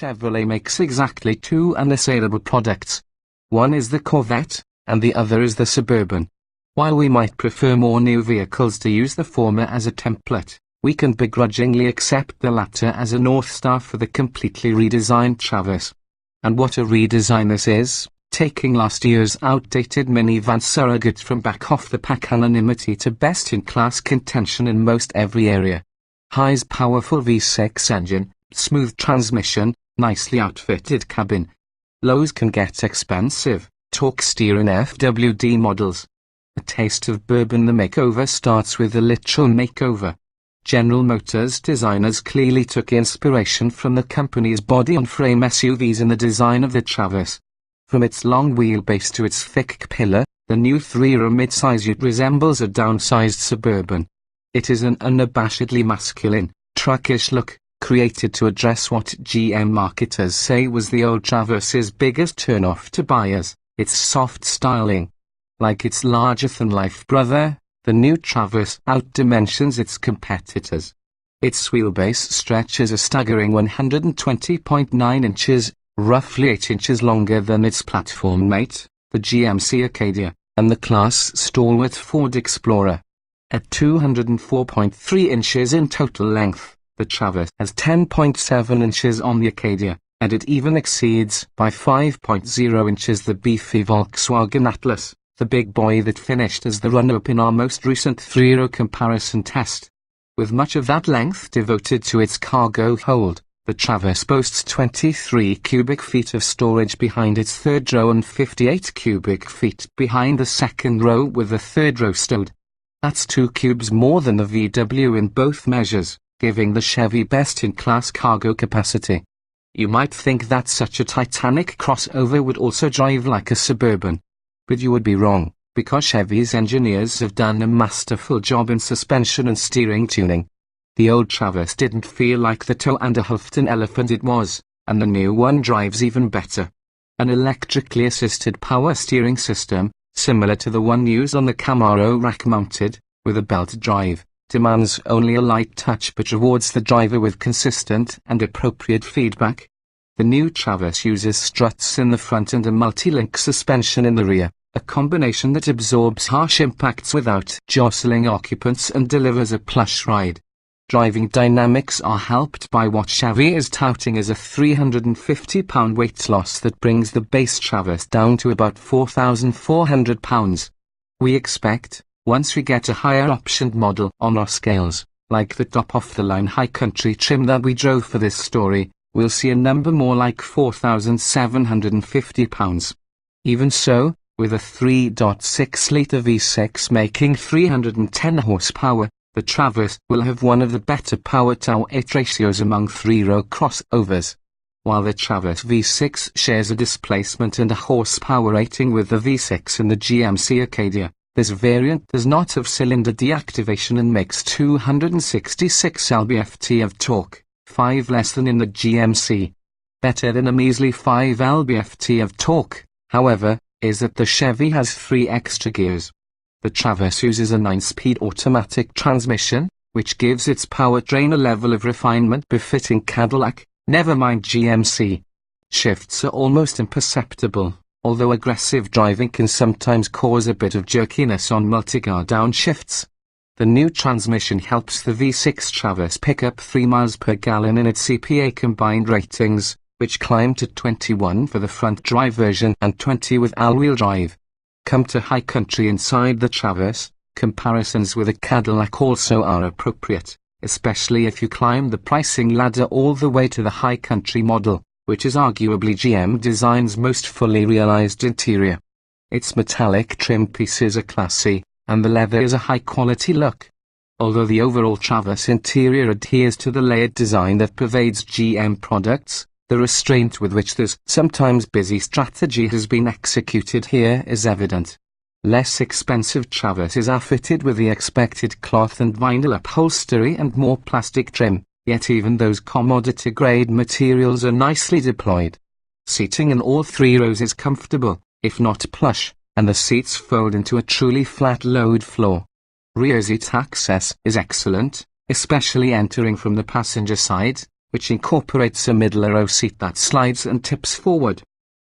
Chevrolet makes exactly two unassailable products. One is the Corvette, and the other is the Suburban. While we might prefer more new vehicles to use the former as a template, we can begrudgingly accept the latter as a North Star for the completely redesigned Traverse. And what a redesign this is, taking last year's outdated minivan surrogate from back-off-the-pack anonymity to best-in-class contention in most every area. High's powerful V6 engine, smooth transmission, nicely outfitted cabin. Lows can get expensive, torque steering FWD models. A taste of bourbon. The makeover starts with a literal makeover. General Motors designers clearly took inspiration from the company's body-on-frame SUVs in the design of the Traverse. From its long wheelbase to its thick pillar, the new 3-row midsize ute resembles a downsized Suburban. It is an unabashedly masculine, truckish look, created to address what GM marketers say was the old Traverse's biggest turn-off to buyers, its soft styling. Like its larger-than-life brother, the new Traverse outdimensions its competitors. Its wheelbase stretches a staggering 120.9 inches, roughly 8 inches longer than its platform mate, the GMC Acadia, and the class stalwart Ford Explorer. At 204.3 inches in total length, the Traverse has 10.7 inches on the Acadia, and it even exceeds by 5.0 inches the beefy Volkswagen Atlas, the big boy that finished as the runner-up in our most recent 3-row comparison test. With much of that length devoted to its cargo hold, the Traverse boasts 23 cubic feet of storage behind its third row and 58 cubic feet behind the second row, with the third row stowed. That's 2 cubes more than the VW in both measures, giving the Chevy best-in-class cargo capacity. You might think that such a titanic crossover would also drive like a Suburban. But you would be wrong, because Chevy's engineers have done a masterful job in suspension and steering tuning. The old Traverse didn't feel like the two-and-a-half-ton elephant it was, and the new one drives even better. An electrically assisted power steering system, similar to the one used on the Camaro rack-mounted, with a belt drive, demands only a light touch but rewards the driver with consistent and appropriate feedback. The new Traverse uses struts in the front and a multi-link suspension in the rear, a combination that absorbs harsh impacts without jostling occupants and delivers a plush ride. Driving dynamics are helped by what Chevy is touting as a 350-pound weight loss that brings the base Traverse down to about 4,400 pounds. We expect, once we get a higher optioned model on our scales, like the top-off-the-line high country trim that we drove for this story, we'll see a number more like 4,750 pounds. Even so, with a 3.6-litre V6 making 310 horsepower, the Traverse will have one of the better power-to-weight ratios among 3-row crossovers. While the Traverse V6 shares a displacement and a horsepower rating with the V6 in the GMC Acadia, this variant does not have cylinder deactivation and makes 266 lb-ft of torque, 5 less than in the GMC. Better than a measly 5 lb-ft of torque, however, is that the Chevy has 3 extra gears. The Traverse uses a 9-speed automatic transmission, which gives its powertrain a level of refinement befitting Cadillac, never mind GMC. Shifts are almost imperceptible, although aggressive driving can sometimes cause a bit of jerkiness on multi-gear downshifts. The new transmission helps the V6 Traverse pick up 3 miles per gallon in its CPA combined ratings, which climb to 21 for the front-drive version and 20 with all-wheel drive. Come to high country inside the Traverse, comparisons with a Cadillac also are appropriate, especially if you climb the pricing ladder all the way to the high country model, which is arguably GM Design's most fully realized interior. Its metallic trim pieces are classy, and the leather is a high-quality look. Although the overall Traverse interior adheres to the layered design that pervades GM products, the restraint with which this sometimes busy strategy has been executed here is evident. Less expensive Traverses are fitted with the expected cloth and vinyl upholstery and more plastic trim, yet even those commodity-grade materials are nicely deployed. Seating in all 3 rows is comfortable, if not plush, and the seats fold into a truly flat load floor. Rear seat access is excellent, especially entering from the passenger side, which incorporates a middle row seat that slides and tips forward.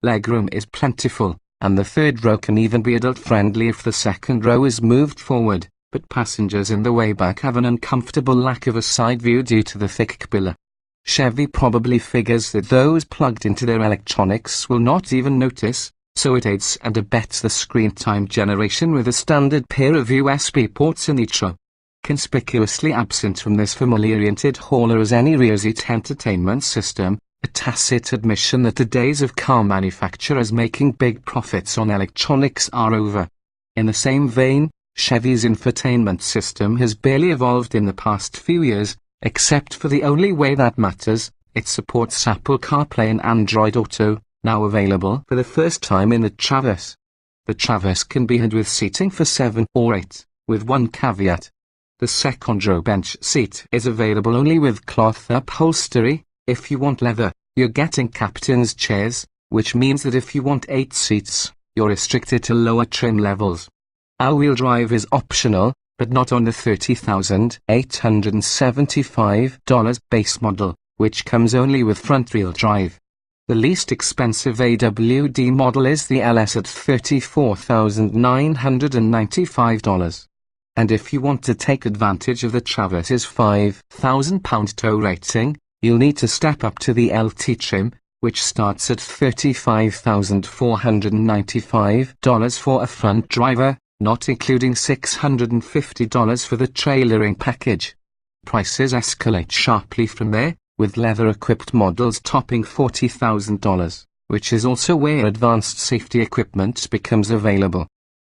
Legroom is plentiful, and the third row can even be adult-friendly if the second row is moved forward, but passengers in the way back have an uncomfortable lack of a side view due to the thick pillar. Chevy probably figures that those plugged into their electronics will not even notice, so it aids and abets the screen time generation with a standard pair of USB ports in each row. Conspicuously absent from this family-oriented hauler is any rear seat entertainment system, a tacit admission that the days of car manufacturers making big profits on electronics are over. In the same vein, Chevy's infotainment system has barely evolved in the past few years, except for the only way that matters. It supports Apple CarPlay and Android Auto, now available for the first time in the Traverse. The Traverse can be had with seating for 7 or 8, with one caveat. The second row bench seat is available only with cloth upholstery. If you want leather, you're getting captain's chairs, which means that if you want 8 seats, you're restricted to lower trim levels. All-wheel drive is optional, but not on the $30,875 base model, which comes only with front-wheel drive. The least expensive AWD model is the LS at $34,995. And if you want to take advantage of the Traverse's £5,000 tow rating, you'll need to step up to the LT trim, which starts at $35,495 for a front driver, not including $650 for the trailering package. Prices escalate sharply from there, with leather-equipped models topping $40,000, which is also where advanced safety equipment becomes available.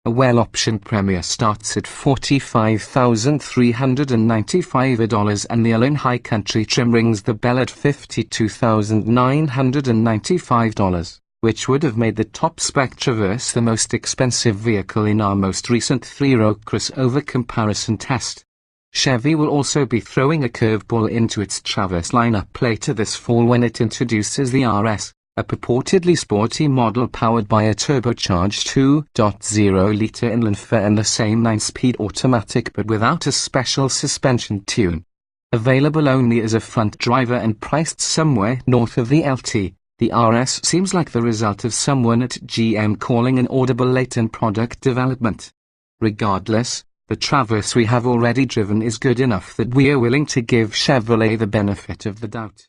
A well-optioned Premier starts at $45,395 and the Alone High Country trim rings the bell at $52,995, which would have made the top-spec Traverse the most expensive vehicle in our most recent 3-row crossover comparison test. Chevy will also be throwing a curveball into its Traverse lineup later this fall when it introduces the RS, a purportedly sporty model powered by a turbocharged 2.0-litre inline-4 and the same 9-speed automatic but without a special suspension tune. Available only as a front driver and priced somewhere north of the LT, the RS seems like the result of someone at GM calling an audible late in product development. Regardless, the Traverse we have already driven is good enough that we are willing to give Chevrolet the benefit of the doubt.